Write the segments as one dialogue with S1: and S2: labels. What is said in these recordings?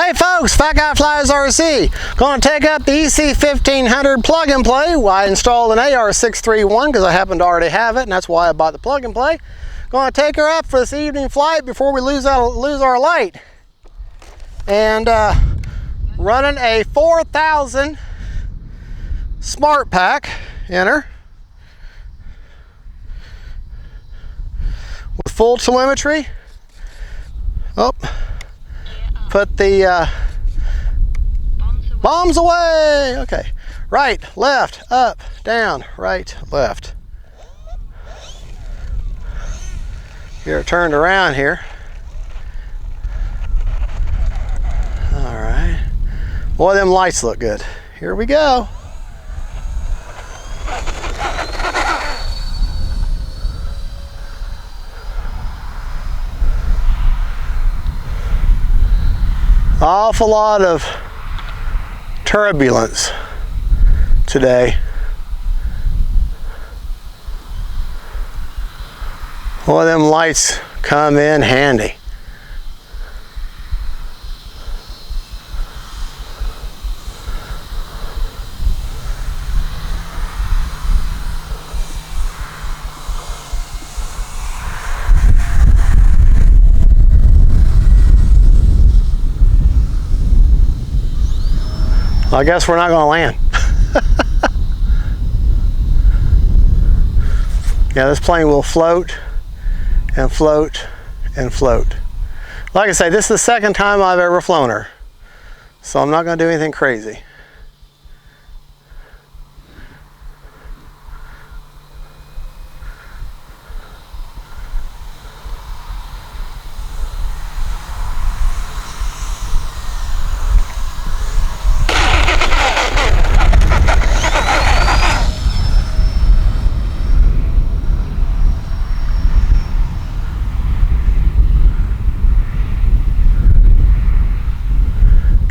S1: Hey folks, Fat Guy Flies RC. Going to take up the EC-1500 plug and play. Well, I installed an AR-631 because I happen to already have it, and that's why I bought the plug and play. Going to take her up for this evening flight before we lose our light. And running a 4000 smart pack in her with full telemetry. Oh, put the bombs away. Okay, right, left, up, down, right, left. Get her turned around here. All right. Boy, them lights look good. Here we go. Awful lot of turbulence today. Boy, them lights come in handy. I guess we're not going to land. Yeah, this plane will float and float and float. Like I say, this is the second time I've ever flown her, so I'm not going to do anything crazy.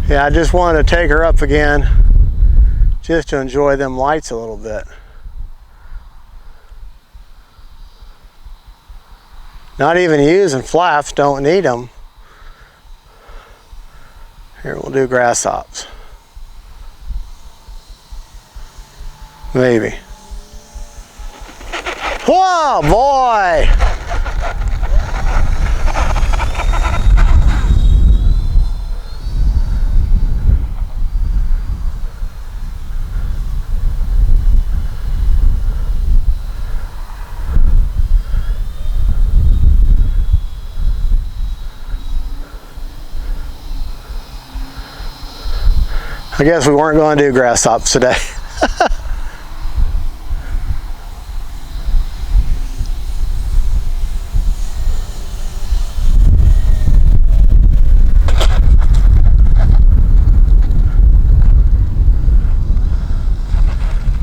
S1: Yeah, I just wanted to take her up again just to enjoy them lights a little bit. Not even using flaps, don't need them. Here, we'll do grass hops. Maybe. Whoa, boy! I guess we weren't going to do grass hops today.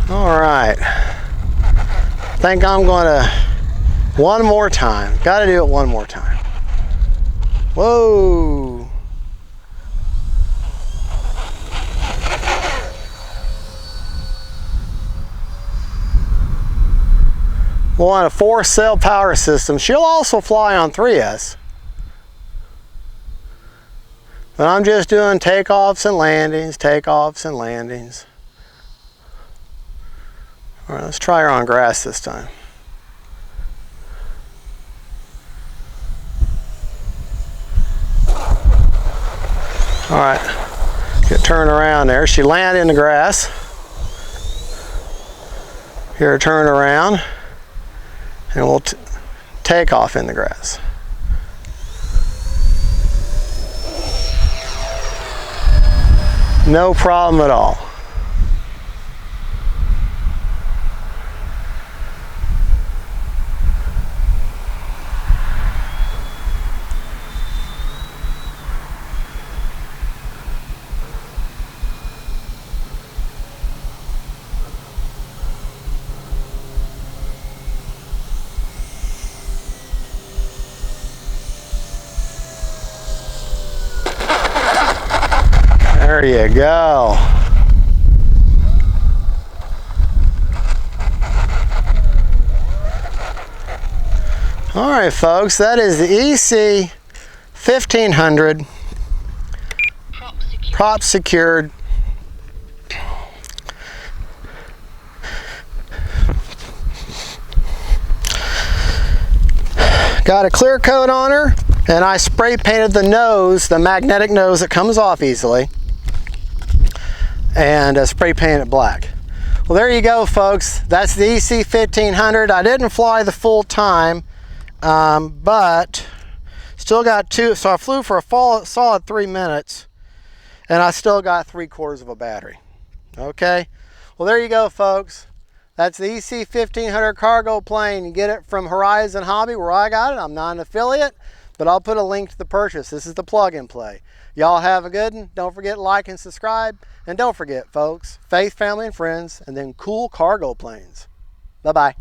S1: All right. I think I'm going to one more time. Got to do it one more time. Whoa. Well, on a 4-cell power system, she'll also fly on 3S. But I'm just doing takeoffs and landings, takeoffs and landings. All right, let's try her on grass this time. All right, get turned around there. She landed in the grass. Here, turn around. And we'll take off in the grass. No problem at all. There you go. All right, folks, that is the EC-1500 prop secured. Got a clear coat on her, and I spray painted the nose, the magnetic nose that comes off easily, and spray painted it black. Well, there you go, folks. That's the EC-1500. I didn't fly the full time, but still got two. So I flew for a solid 3 minutes, and I still got 3/4 of a battery. Okay. Well, there you go, folks. That's the EC-1500 cargo plane. You get it from Horizon Hobby, where I got it. I'm not an affiliate, but I'll put a link to the purchase. This is the plug and play. Y'all have a good one. Don't forget to like and subscribe. And don't forget, folks, faith, family, and friends, and then cool cargo planes. Bye-bye.